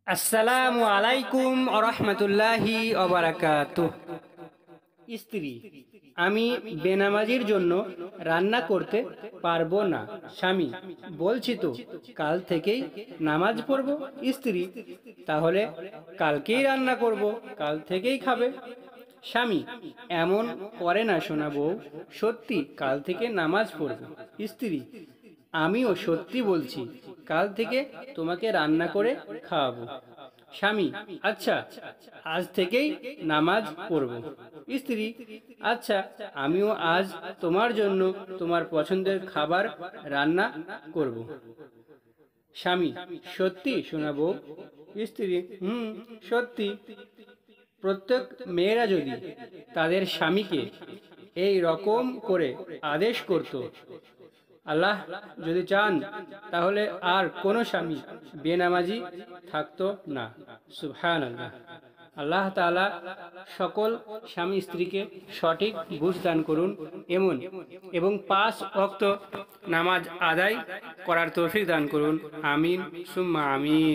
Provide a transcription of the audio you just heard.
আসসালামু আলাইকুম আরহামতুল্লাহি অবরাকাতুহ। স্ত্রী: আমি বেনামাজির জন্য রান্না করতে পারবো না। স্বামী: বলছি তো কাল থেকেই নামাজ পড়ব। স্ত্রী: তাহলে কালকেই রান্না করব, কাল থেকেই খাবে। স্বামী: এমন করে না সোনা বউ, সত্যি কাল থেকে নামাজ পড়ব। স্ত্রী: আমিও সত্যি বলছি, কাল থেকে তোমাকে রান্না করে খাওয়াবো। স্বামী: আচ্ছা, আজ থেকেই নামাজ পড়ব। স্ত্রী: আচ্ছা, আমিও আজ তোমার জন্য তোমার পছন্দের খাবার রান্না করব। স্বামী: সত্যি সোনা বউ? স্ত্রী: সত্যি। প্রত্যেক মেয়েরা যদি তাদের স্বামীকে এই রকম করে আদেশ করত, আল্লাহ যদি চান তাহলে আর কোনো স্বামী বেনামাজি থাকতো না। সুবহানাল্লাহ। আল্লাহ তাআলা সকল স্বামী স্ত্রীকে সঠিক বুঝ দান করুন এবং 5 ওয়াক্ত নামাজ আদায় করার তৌফিক দান করুন। আমিন সুম্মা আমিন।